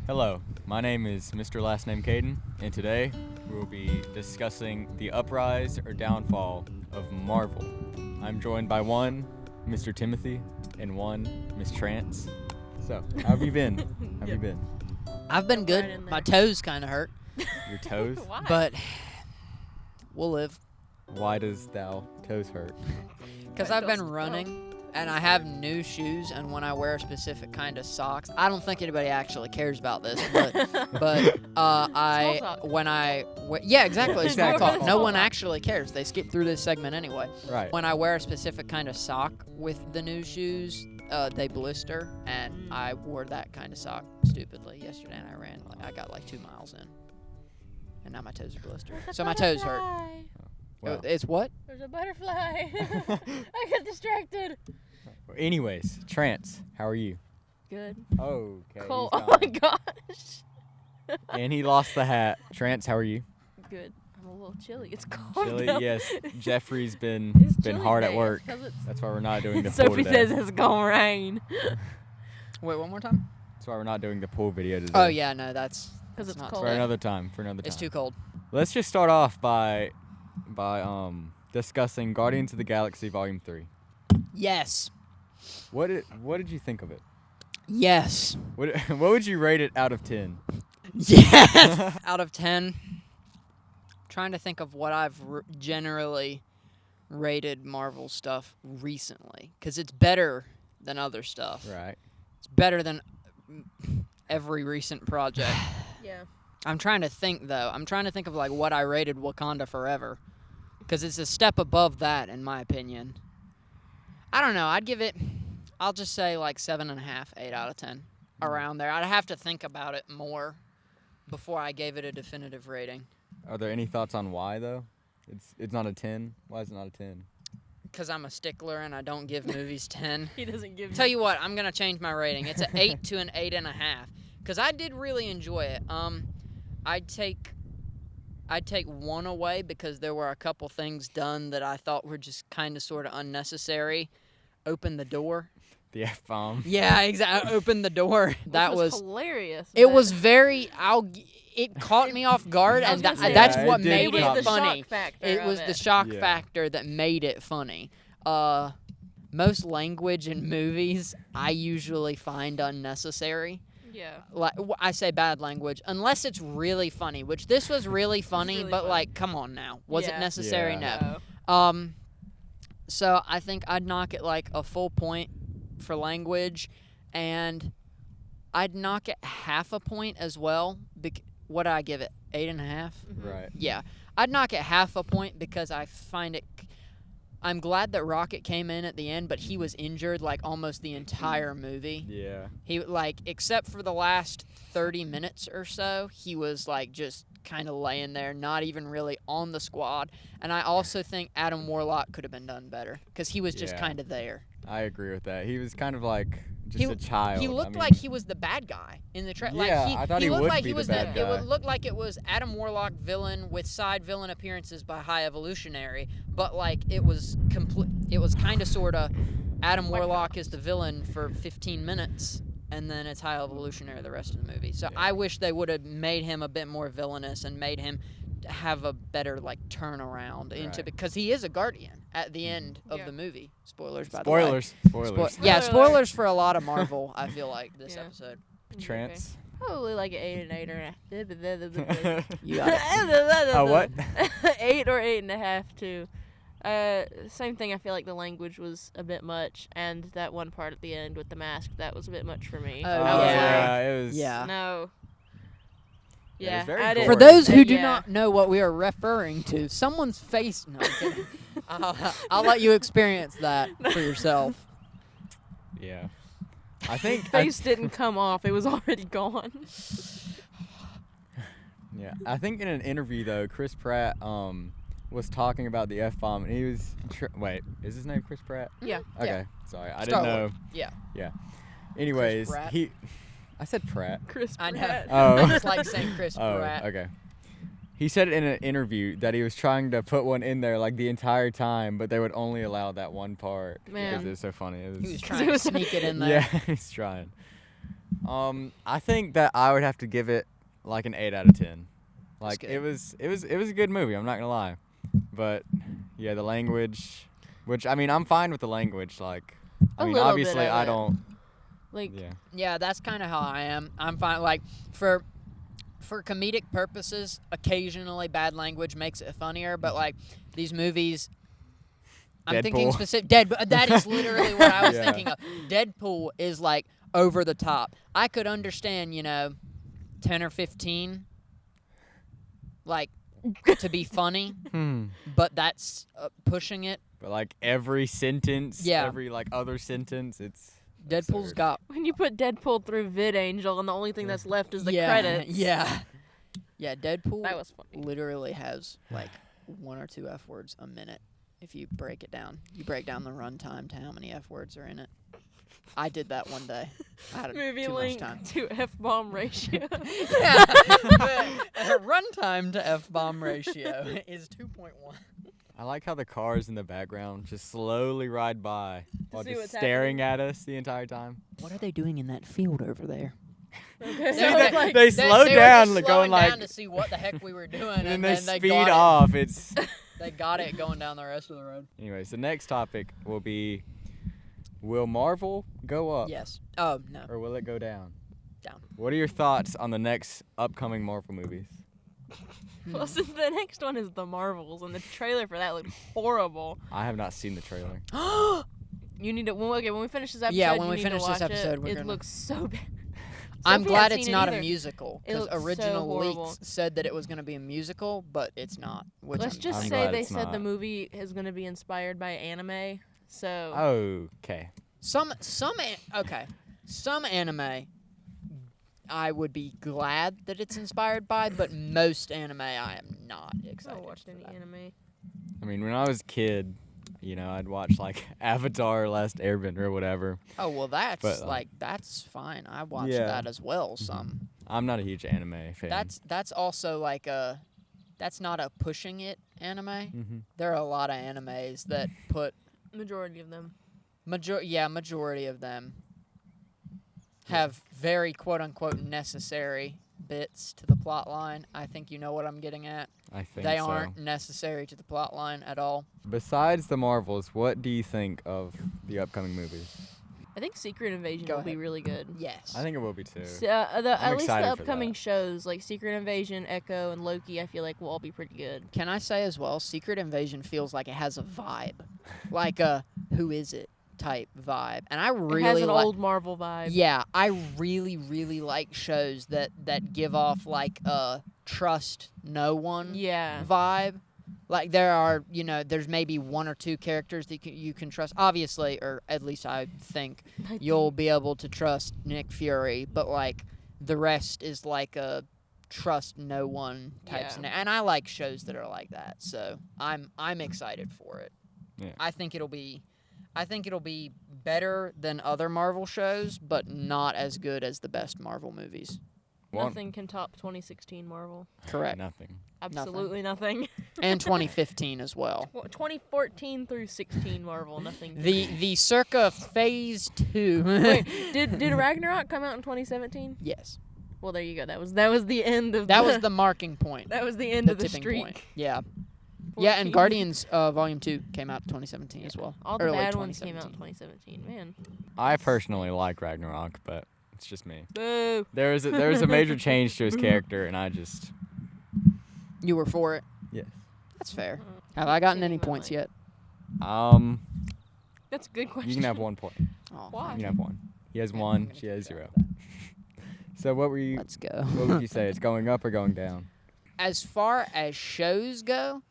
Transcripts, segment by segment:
Hello, my name is Mr. Last Name Caden, and today we will be discussing the uprise or downfall of Marvel. I'm joined by one, Mr. Timothy, and one, Miss Trance. So, how have you been? How have you been? I've been good. Right in there. My toes kind of hurt, Your toes? Why? but we'll live. Why does thou toes hurt? Because I I've feel been so running, and I have new shoes, and when I wear a specific kind of socks, I don't think anybody actually cares about this, but yeah, exactly, Yeah, small exactly. talk. No Small one talk. actually cares. They skip through this segment anyway. Right. When I wear a specific kind of sock with the new shoes, they blister, and I wore that kind of sock stupidly yesterday, and I got like 2 miles in, and now my toes are blistered. So my toes hurt. Well, It's what? There's a butterfly. I got distracted. anyways, Trance, how are you? Good. Oh, okay. Cool. he's Oh my gone. gosh. And he lost the hat. Trance, how are you? Good. I'm a little chilly. It's cold. Chilly, now. yes. Jeffrey's It's been chilly hard at days, work. 'cause it's- That's why we're not doing the pool Sophie today. says it's gonna rain. Wait, one more time? That's why we're not doing the pool video today. Oh yeah, no, that's 'Cause it's not cold. For another time. It's too cold. Let's just start off by discussing Guardians of the Galaxy Volume 3. Yes. What did you think of it? Yes. What would you rate it out of 10? Yes. Out of 10. Trying to think of what I've generally rated Marvel stuff recently, because it's better than other stuff. Right. It's better than every recent project. Yeah. I'm trying to think though. I'm trying to think of like what I rated Wakanda Forever, because it's a step above that in my opinion. I don't know. I'll just say like 7.5, 8 out of 10, around there. I'd have to think about it more before I gave it a definitive rating. Are there any thoughts on why though? It's not a 10. Why is it not a 10? Because I'm a stickler and I don't give movies 10. He doesn't give. Tell you what, I'm gonna change my rating. It's an 8 to an 8.5, because I did really enjoy it. I'd take 1 away because there were a couple things done that I thought were just kind of sort of unnecessary. Open the door. The F-bomb. Yeah, exactly. Open the door. That was. hilarious. It but- was very. It caught me off guard, I was and gonna say, that's Yeah, what it did made It was caught it the me. funny. shock factor. It of was the shock Yeah. factor that made it funny. Most language in movies I usually find unnecessary. Yeah. Like I say bad language unless it's really funny, which this was really funny, really but funny. like come on now. Was it Yeah. necessary? Yeah. No. So I think I'd knock it like a full point for language, and I'd knock it half a point as well. What did I give it? 8.5? Right. Yeah, I'd knock it half a point because I find it. I'm glad that Rocket came in at the end, but he was injured like almost the entire movie. Yeah. He except for the last 30 minutes or so, he was like just kind of laying there, not even really on the squad. And I also think Adam Warlock could have been done better because he was just Yeah. kind of there. I agree with that. He was kind of like just He- a child. He I looked mean, like he was the bad guy in the trailer. Yeah, like I thought he looked would like be he the was bad It guy. would look like it was Adam Warlock villain with side villain appearances by High Evolutionary, but like it was complete. It was kind of sort of Adam Warlock is the villain for 15 minutes, and then it's High Evolutionary the rest of the movie. So Yeah. I wish they would have made him a bit more villainous and made him have a better like turnaround into, Right. because he is a guardian at the end of Yeah. the movie. Spoilers, by the way. Spoilers. Spoilers. Yeah, Spoiler alert. spoilers for a lot of Marvel. I feel like this Yeah. episode. Trance. Probably like an 8 and 8.5. You got it. Oh, what? 8 or 8.5 too. Same thing. I feel like the language was a bit much, and that one part at the end with the mask, that was a bit much for me. Oh, I was yeah. It was. Yeah. like, no. Yeah, it Yeah, was very I didn't- For gory. those who do Yeah. not know what we are referring to, someone's face. No, I'm kidding. I'll let you experience that for yourself. Yeah. I think. face didn't come off; it was already gone. Yeah. I think in an interview though, Chris Pratt was talking about the F-bomb, and he was. Wait, is his name Chris Pratt? Yeah. Okay. Yeah. Sorry, I Star didn't know. Lord. Yeah. Yeah. Anyways, Pratt. I said Pratt. Chris I know. Pratt. Oh. I just like saying Chris Oh, Pratt. okay. He said in an interview that he was trying to put one in there like the entire time, but they would only allow that one part Man. because it was so funny. It was, He was He trying to was- sneak it in there. yeah, he's trying. I think that I would have to give it like an 8 out of 10. Like good. it was a good movie. I'm not gonna lie, but yeah, the language, which I mean, I'm fine with the language. Like, I A mean, little bit obviously, of I it. don't. Like, Yeah. Yeah, that's kind of how I am. I'm fine. Like for comedic purposes, occasionally bad language makes it funnier. But like these movies, I'm thinking Deadpool. specific. That is literally what I was Yeah. thinking of. Deadpool is like over the top. I could understand, 10 or 15, like to be funny, but that's pushing it. But like every sentence, Yeah. every like other sentence, it's Deadpool's absurd. got when you put Deadpool through VidAngel and the only thing that's left is the yeah, credits. Yeah, yeah. Deadpool That was funny. literally has like 1 or 2 F words a minute. If you break it down, you break down the runtime to how many F words are in it. I did that one day. I had Movie too much link time. to F-bomb ratio. Yeah, the runtime to F-bomb ratio is 2.1. I like how the cars in the background just slowly ride by while see just what's staring at us the entire time. What are they doing in that field over there? Okay, See, so they- it's like, they slow were down, just going slowing like- down to see what the heck we were doing, And then they then speed got off. It's They got it going down the rest of the road. anyways. The next topic will be: will Marvel go up, Yes. Oh no. or will it go down? Down. What are your thoughts on the next upcoming Marvel movies? well, since the next one is the Marvels, and the trailer for that looked horrible. I have not seen the trailer. You need to. When we finish this episode, Yeah, when you we need finish to this watch episode, it. we're It gonna- looks so bad. I'm Sophie glad hasn't it's seen it not either. a musical It because looks so original horrible. leaks said that it was going to be a musical, but it's not. Which Let's I'm just I'm say glad they it's said the not. movie is going to be inspired by anime. So Okay. some anime I would be glad that it's inspired by, but most anime I am not I excited. haven't watched for any that. anime. I mean, when I was a kid, I'd watch like Avatar, Last Airbender, or whatever. Oh well, that's But, that's fine. I watched yeah. that as well. Some I'm not a huge anime fan. that's also like that's not a pushing it anime. Mm-hmm. There are a lot of animes that put Majority of them. majority of them have very quote unquote necessary bits to the plot line. I think you know what I'm getting at. I think They so. aren't necessary to the plot line at all. Besides the Marvels, what do you think of the upcoming movies? I think Secret Invasion Go will be ahead. really good. Yes. I think it will be too. So, I'm at least the excited for upcoming that. shows like Secret Invasion, Echo, and Loki, I feel like will all be pretty good. Can I say as well, Secret Invasion feels like it has a vibe, like a who is it type vibe, and I really it has an like. old Marvel vibe. Yeah, I really like shows that give off like a trust no one Yeah. vibe. Like there are, there's maybe 1 or 2 characters that you can trust. Obviously, or at least I think you'll be able to trust Nick Fury, but like the rest is like a trust no one type Yeah. scenario. And I like shows that are like that. So I'm excited for it. Yeah. I think it'll be better than other Marvel shows, but not as good as the best Marvel movies. Nothing can top 2016 Marvel. Correct. Nothing. Absolutely nothing. And 2015 as well. 2014 through 16 Marvel, nothing. The circa phase 2. Wait, did Ragnarok come out in 2017? Yes. Well, there you go. That was the end of That was the marking point. that was the end The of the tipping streak. point. Yeah. Yeah, and 14. Guardians Volume 2 came out in 2017 as well. All the Early bad ones came out in 2017. 2017. Man. I personally like Ragnarok, but it's just me. Boo. There was a major change to his character, and I just You were for it. yes. That's fair. Have I gotten any Changing my points mind. yet? That's a good question. You can have 1 point. Oh, Why? You can have 1. He has Yeah, I'm 1. gonna She has keep 0. track of So what were you? Let's go. What would you say? It's going up or going down? As far as shows go,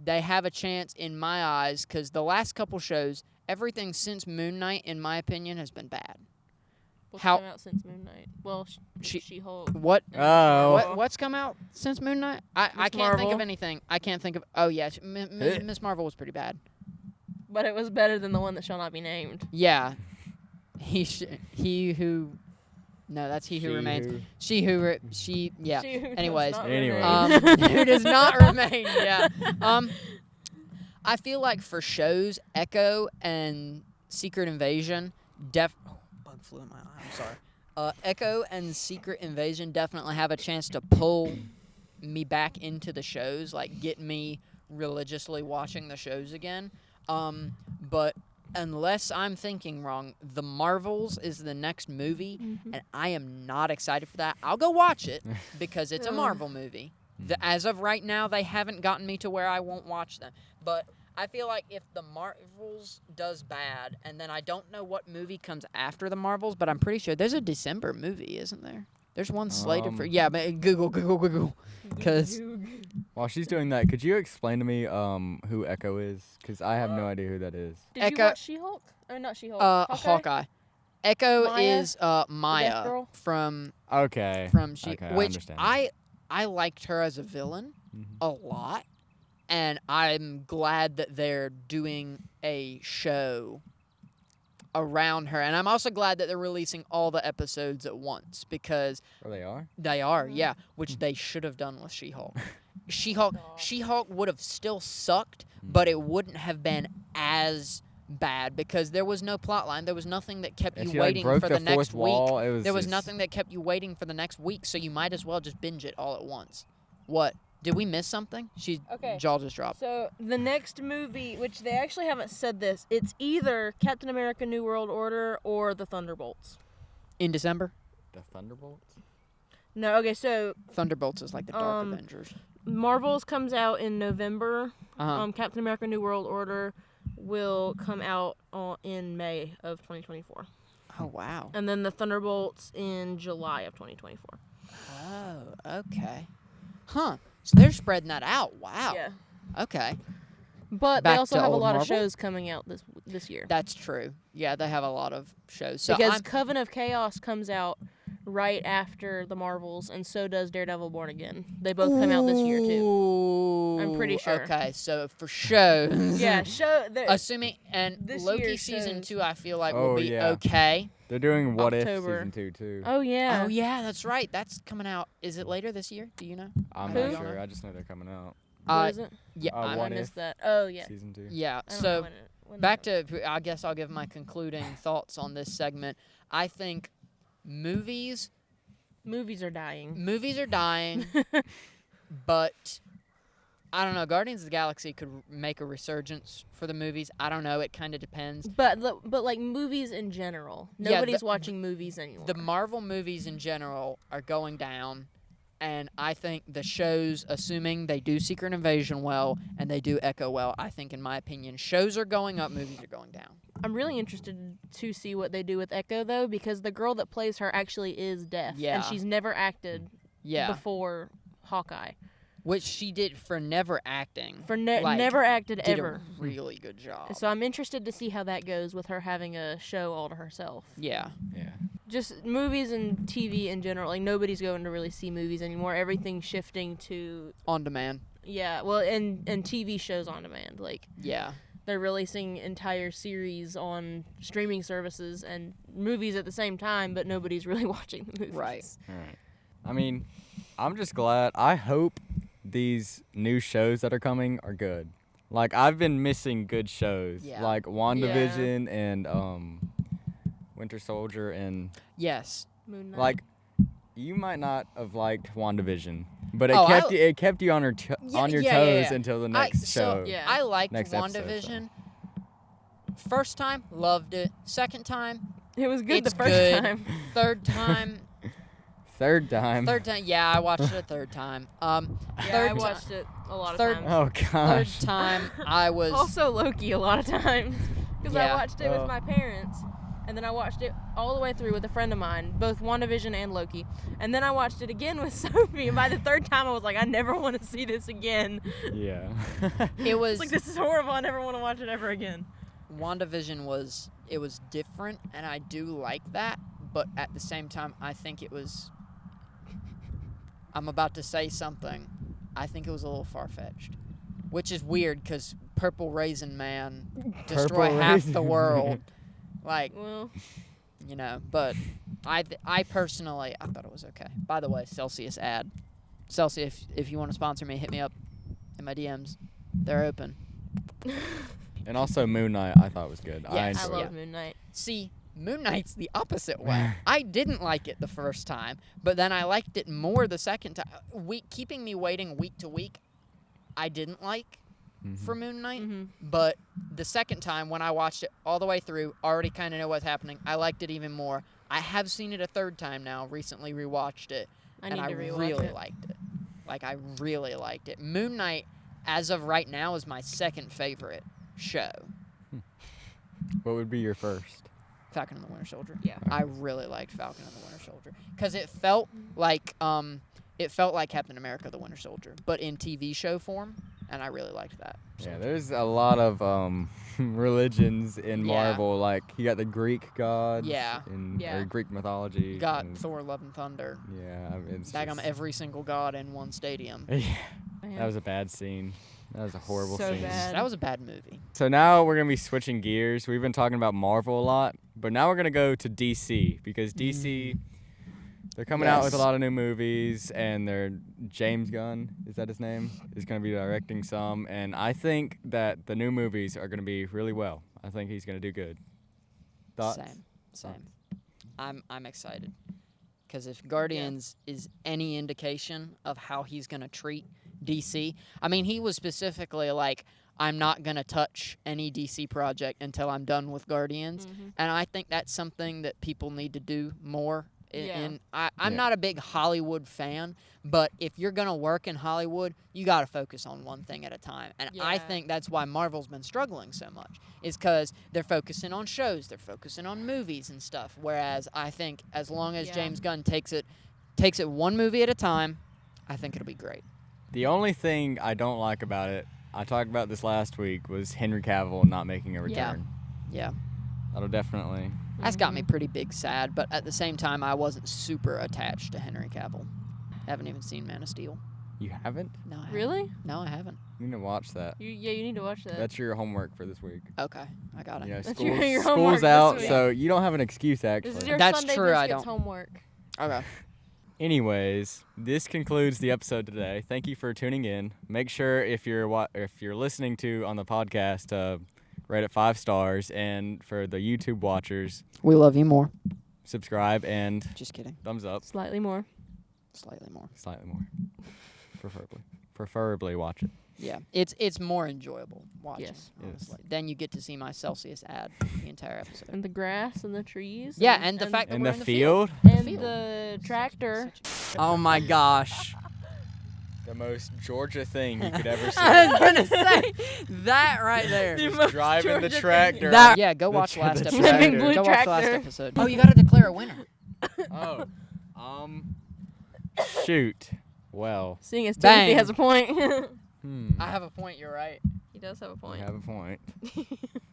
they have a chance in my eyes because the last couple shows, everything since Moon Knight, in my opinion, has been bad. What's How- come out since Moon Knight? Well, She-Hulk. What? Oh. What's come out since Moon Knight? I Miss can't think Marvel. of anything. I can't think of. Oh yeah, Miss Marvel was pretty bad. But it was better than the one that shall not be named. Yeah, he who. No, that's he who She remains. who- She. Yeah. She who does Anyways. not Anyway. remain. Who does not remain? Yeah. I feel like for shows, Echo and Secret Invasion, bug flew in my eye. I'm sorry. Echo and Secret Invasion definitely have a chance to pull me back into the shows, like get me religiously watching the shows again. But unless I'm thinking wrong, The Marvels is the next movie, and I am not excited for that. I'll go watch it because it's a Marvel movie. As of right now, they haven't gotten me to where I won't watch them. But I feel like if The Marvels does bad, and then I don't know what movie comes after The Marvels, but I'm pretty sure there's a December movie, isn't there? There's one slated for... Yeah, but Google. Because... While she's doing that, could you explain to me who Echo is? Because I have no idea who that is. Did you watch She-Hulk? Or not She-Hulk? Hawkeye. Echo Maya? is Maya girl? from Okay. which I understand. I liked her as a villain a lot, and I'm glad that they're doing a show around her, and I'm also glad that they're releasing all the episodes at once because They are? they are, yeah, which they should have done with She-Hulk. She-Hulk would have still sucked, but it wouldn't have been as bad because there was no plot line. There was nothing that kept you waiting for the next week. There was nothing that kept you waiting for the next week, so you might as well just binge it all at once. What? Did we miss something? Jaw just dropped. So the next movie, which they actually haven't said this, it's either Captain America: New World Order or the Thunderbolts. In December? The Thunderbolts? No, okay, so Thunderbolts is like the Dark Avengers. Marvels comes out in November. Captain America: New World Order will come out in May of 2024. Oh, wow. And then the Thunderbolts in July of 2024. Oh, okay. Huh. So they're spreading that out. Wow. Yeah. Okay. But Back they also to have a old lot of Marvel? shows coming out this year. That's true. Yeah, they have a lot of shows. So Because Coven of Chaos comes out right after the Marvels, and so does Daredevil Born Again. They both come out this year, too. I'm pretty sure. Okay, so for shows. Yeah, Assuming, and this Loki year's season shows. 2, I feel like Oh, will be yeah. okay. They're doing What October. If Season 2, too. Oh, yeah. Oh, yeah, that's right. That's coming out. Is it later this year? Do you know? I'm Who? not sure. I just know they're coming out. What is it? Yeah. Uh, I What missed If? that. Oh, yeah. Season 2. Yeah. I don't know So when back that to, I guess I'll give my concluding thoughts on this segment. I think movies movies are dying. are dying, but I don't know. Guardians of the Galaxy could make a resurgence for the movies. I don't know. It kind of depends. But like movies in general. Yeah, Nobody's watching movies anymore. The Marvel movies in general are going down, and I think the shows, assuming they do Secret Invasion well and they do Echo well, I think, in my opinion, shows are going up, movies are going down. I'm really interested to see what they do with Echo, though, because the girl that plays her actually is deaf. Yeah. And she's never acted before Hawkeye. Which she did for never acting. Never acted did ever. a really good job. So I'm interested to see how that goes with her having a show all to herself. Yeah. Yeah. Just movies and TV in general. Like, nobody's going to really see movies anymore. Everything's shifting to... On demand. Yeah, well, and TV shows on demand. Like, yeah. They're releasing entire series on streaming services and movies at the same time, but nobody's really watching the movies. Right. All right. I mean, I'm just glad. I hope these new shows that are coming are good. Like, I've been missing good shows. Yeah. Like WandaVision and Winter Soldier and... Yes. Moon Knight. Like, you might not have liked WandaVision, but Oh, it kept you on your toes until the next show. yeah. I liked Next episode, WandaVision. First time, loved it. Second time, It was good it's the first good. time. Third time, Third time. yeah, I watched it a third time. Yeah, third I watched it a lot of third- times. Oh Third gosh. time, I was Also Loki a lot of times. Because Yeah. I watched it with my parents. And then I watched it all the way through with a friend of mine, both WandaVision and Loki. And then I watched it again with Sophie. And by the third time, I was like, I never want to see this again. Yeah. It was It's like, this is horrible. I never want to watch it ever again. WandaVision was different, and I do like that. But at the same time, I think it was. I'm about to say something. I think it was a little far-fetched, which is weird because Purple Raisin Man destroy Purple half Raisin the world. Like, Well, you know, but I personally, I thought it was okay. By the way, Celsius ad. Celsius, if you want to sponsor me, hit me up in my DMs. They're open. And also Moon Knight, I thought was good. Yes. I enjoyed love it. Moon Knight. See, Moon Knight's the opposite way. I didn't like it the first time, but then I liked it more the second time. Keeping me waiting week to week, I didn't like for Moon Knight. But the second time when I watched it all the way through, already kind of know what's happening, I liked it even more. I have seen it a third time now, recently rewatched it, and I really liked it. Like, I really liked it. Moon Knight, as of right now, is my second favorite show. What would be your first? Falcon and the Winter Soldier. Yeah. I really liked Falcon and the Winter Soldier because it felt like Captain America the Winter Soldier, but in TV show form, and I really liked that. Yeah, there's a lot of religions in Yeah. Marvel. Like, you got the Greek gods. Yeah. Or Greek mythology. You got and- Thor, Love and Thunder. Yeah, it's Daggum just- every single god in one stadium. Yeah, Man. that was a bad scene. That was a horrible So scene. bad. That was a bad movie. So now we're going to be switching gears. We've been talking about Marvel a lot, but now we're going to go to DC because DC, they're coming out with a Yes. lot of new movies, and they're James Gunn, is that his name, is going to be directing some, and I think that the new movies are going to be really well. I think he's going to do good. Thoughts? Same. I'm excited because if Guardians is any indication of how he's gonna treat DC, I mean, he was specifically like, I'm not gonna touch any DC project until I'm done with Guardians, and I think that's something that people need to do more. I'm Yeah. not a big Hollywood fan, but if you're gonna work in Hollywood, you gotta focus on one thing at a time. And I Yeah. think that's why Marvel's been struggling so much, is because they're focusing on shows, they're focusing on movies and stuff. Whereas I think as long as Yeah. James Gunn takes it one movie at a time, I think it'll be great. The only thing I don't like about it, I talked about this last week, was Henry Cavill not making a return. Yeah. That'll definitely... That's got me pretty big sad, but at the same time, I wasn't super attached to Henry Cavill. I haven't even seen Man of Steel. You haven't? No, I haven't. Really? No, I haven't. You need to watch that. You need to watch that. That's your homework for this week. Okay, I got it. Yeah, That's school's, your homework school's this out, week. so you don't have an excuse, actually. This is your That's Sunday true, I Biscuits don't. homework. Okay. Anyways, this concludes the episode today. Thank you for tuning in. Make sure if you're listening to on the podcast, rate it 5 stars, and for the YouTube watchers, We love you more. subscribe and Just kidding. thumbs up. Slightly more. Slightly more. Slightly more, preferably watch it. Yeah, it's more enjoyable watching. Yes. Honestly. Then you get to see my Celsius ad the entire episode. And the grass and the trees. Yeah, and the fact that In we're the in the field, And field. the tractor. Oh my gosh. the most Georgia thing you could ever see. I was gonna say that right there. Just driving the Georgia thing. tractor. Yeah, go The watch tra- last the episode. tractor. Blue Go watch last tractor. episode. Oh, you gotta declare a winner. Oh, shoot. Well, Seeing as Bang. Timothy has a point. I have a point. You're right. He does have a you point. have a point.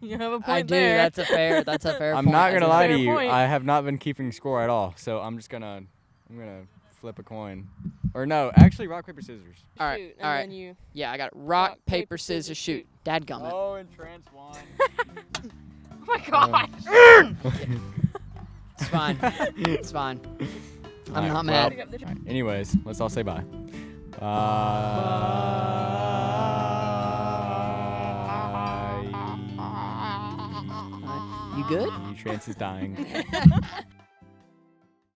You have a point I do. there. That's a fair. That's a fair. I'm point. not That's gonna a lie fair to you. point. I have not been keeping score at all. So I'm gonna flip a coin. Or no, actually, rock paper scissors. All right. Shoot, and All right. then you. Yeah, I got rock, paper, scissors, shoot. Dadgummit. Oh, and Trans won. Oh my gosh. It's fine. It's fine. I'm Alright, not mad. Pick up the Alright, anyways, let's all say bye. Bye. You good? Trans is dying.